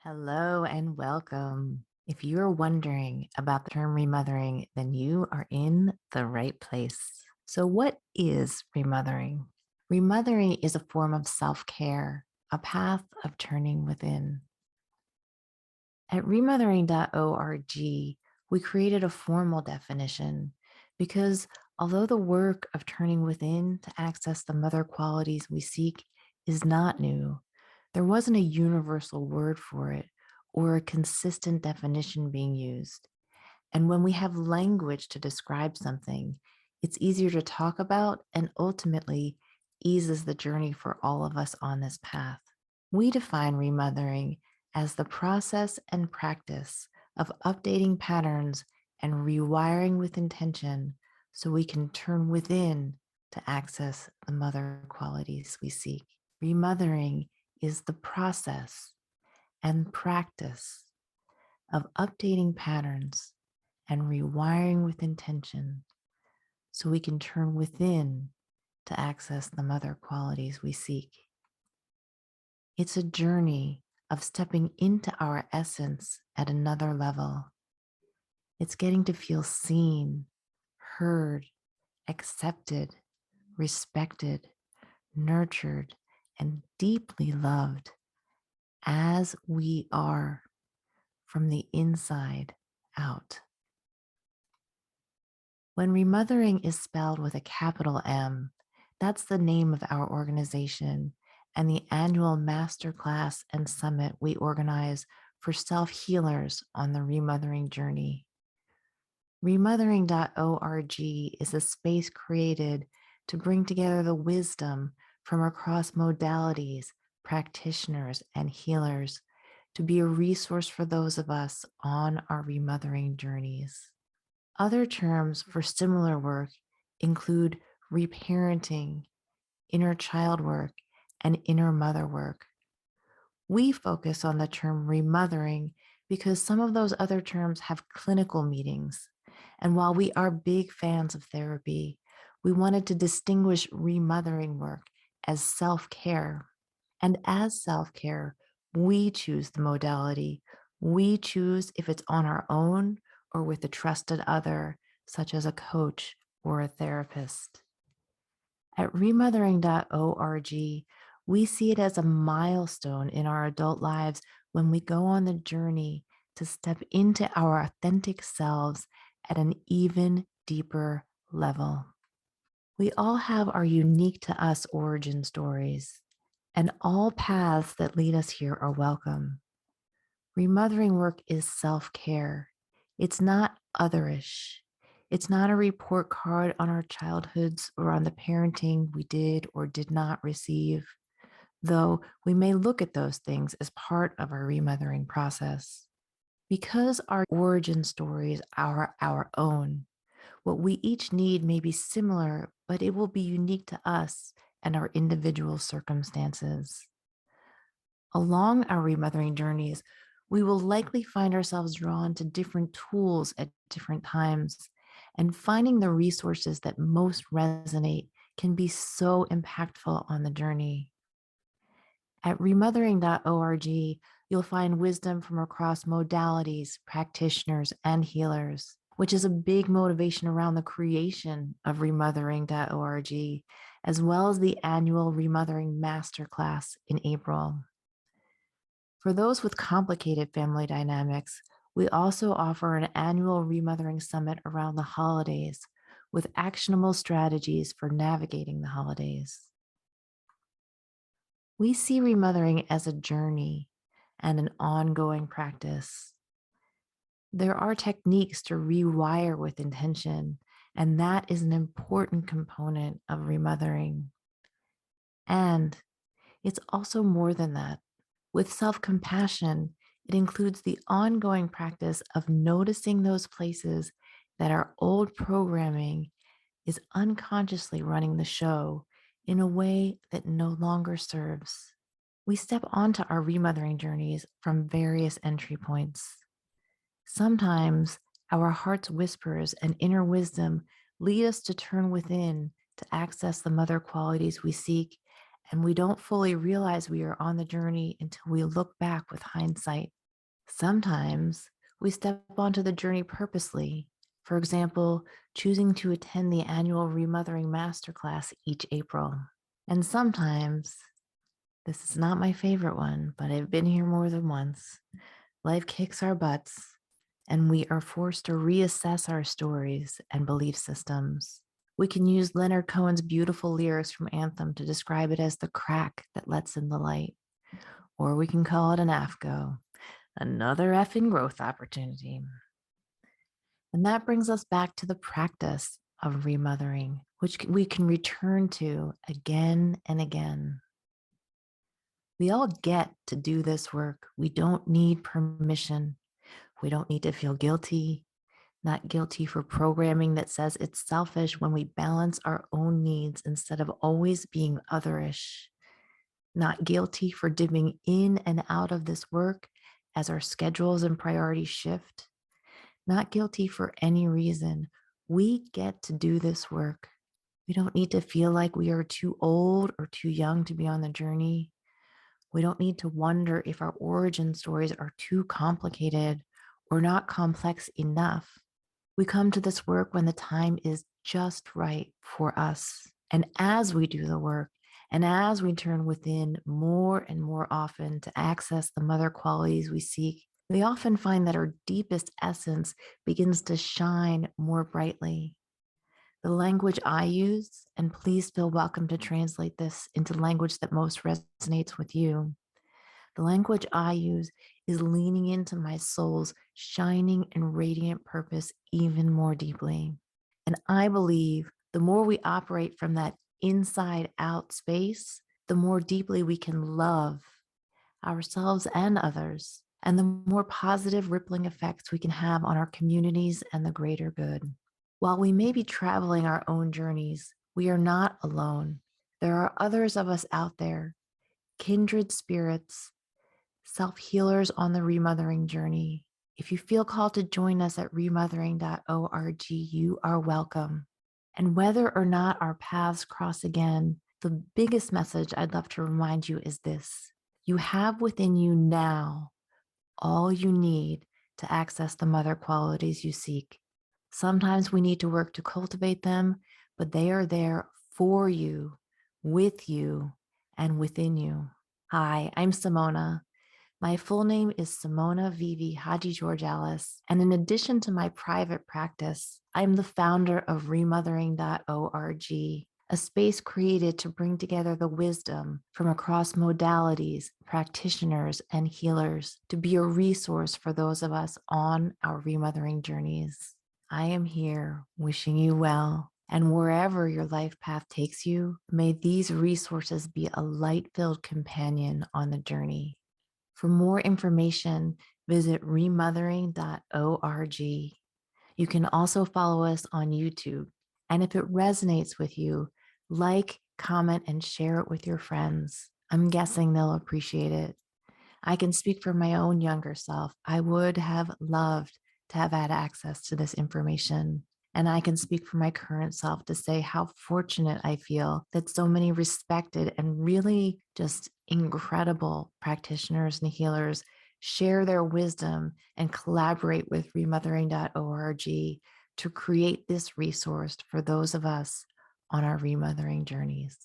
Hello and welcome. If you're wondering about the term remothering, then you are in the right place. So, what is remothering? Remothering is a form of self care, a path of turning within. At remothering.org, we created a formal definition because although the work of turning within to access the mother qualities we seek is not new, there wasn't a universal word for it or a consistent definition being used. And when we have language to describe something, it's easier to talk about and ultimately eases the journey for all of us on this path. We define remothering as the process and practice of updating patterns and rewiring with intention so we can turn within to access the mother qualities we seek. Remothering is the process and practice of updating patterns and rewiring with intention so we can turn within to access the mother qualities we seek. It's a journey of stepping into our essence at another level. It's getting to feel seen, heard, accepted, respected, nurtured, and deeply loved as we are from the inside out. When remothering is spelled with a capital M, that's the name of our organization and the annual masterclass and summit we organize for self-healers on the remothering journey. Remothering.org is a space created to bring together the wisdom from across modalities, practitioners, and healers to be a resource for those of us on our remothering journeys. Other terms for similar work include reparenting, inner child work, and inner mother work. We focus on the term remothering because some of those other terms have clinical meanings. And while we are big fans of therapy, we wanted to distinguish remothering work as self care. And as self care, we choose the modality. We choose if it's on our own or with a trusted other, such as a coach or a therapist. At remothering.org, we see it as a milestone in our adult lives when we go on the journey to step into our authentic selves at an even deeper level. We all have our unique to us origin stories, and all paths that lead us here are welcome. Remothering work is self care. It's not otherish. It's not a report card on our childhoods or on the parenting we did or did not receive, though we may look at those things as part of our remothering process. Because our origin stories are our own, what we each need may be similar, but it will be unique to us and our individual circumstances. Along our remothering journeys, we will likely find ourselves drawn to different tools at different times, and finding the resources that most resonate can be so impactful on the journey. At remothering.org, you'll find wisdom from across modalities, practitioners, and healers, which is a big motivation around the creation of remothering.org, as well as the annual Remothering Masterclass in April. For those with complicated family dynamics, we also offer an annual remothering summit around the holidays with actionable strategies for navigating the holidays. We see remothering as a journey and an ongoing practice. There are techniques to rewire with intention, and that is an important component of remothering. And it's also more than that. With self compassion, it includes the ongoing practice of noticing those places that our old programming is unconsciously running the show in a way that no longer serves. We step onto our remothering journeys from various entry points. Sometimes our heart's whispers and inner wisdom lead us to turn within to access the mother qualities we seek And we don't fully realize we are on the journey until we look back with hindsight. Sometimes we step onto the journey purposely. For example, choosing to attend the annual Remothering Masterclass each April. And sometimes, this is not my favorite one, but I've been here more than once. Life kicks our butts, and we are forced to reassess our stories and belief systems. We can use Leonard Cohen's beautiful lyrics from Anthem to describe it as the crack that lets in the light, or we can call it an AFGO, another effing growth opportunity. And that brings us back to the practice of remothering, which we can return to again and again. We all get to do this work. We don't need permission. We don't need to feel guilty, not guilty for programming that says it's selfish when we balance our own needs instead of always being otherish, not guilty for dipping in and out of this work as our schedules and priorities shift, not guilty for any reason. We get to do this work. We don't need to feel like we are too old or too young to be on the journey. We don't need to wonder if our origin stories are too complicated or not complex enough. We come to this work when the time is just right for us. And as we do the work, and as we turn within more and more often to access the mother qualities we seek, we often find that our deepest essence begins to shine more brightly. The language I use, and please feel welcome to translate this into language that most resonates with you. The language I use is leaning into my soul's shining and radiant purpose even more deeply. And I believe the more we operate from that inside out space, the more deeply we can love ourselves and others, and the more positive rippling effects we can have on our communities and the greater good. While we may be traveling our own journeys, we are not alone. There are others of us out there, kindred spirits, self healers on the remothering journey. If you feel called to join us at remothering.org, you are welcome. And whether or not our paths cross again, the biggest message I'd love to remind you is this: you have within you now all you need to access the mother qualities you seek. Sometimes we need to work to cultivate them, but they are there for you, with you, and within you. Hi, I'm Simona. My full name is Simona Vivi Haji George Alice, and in addition to my private practice, I'm the founder of remothering.org, a space created to bring together the wisdom from across modalities, practitioners, and healers to be a resource for those of us on our remothering journeys. I am here wishing you well, and wherever your life path takes you, may these resources be a light-filled companion on the journey. For more information, visit remothering.org. You can also follow us on YouTube. And if it resonates with you, like, comment, and share it with your friends. I'm guessing they'll appreciate it. I can speak for my own younger self. I would have loved to have had access to this information. And I can speak for my current self to say how fortunate I feel that so many respected and really just incredible practitioners and healers share their wisdom and collaborate with remothering.org to create this resource for those of us on our remothering journeys.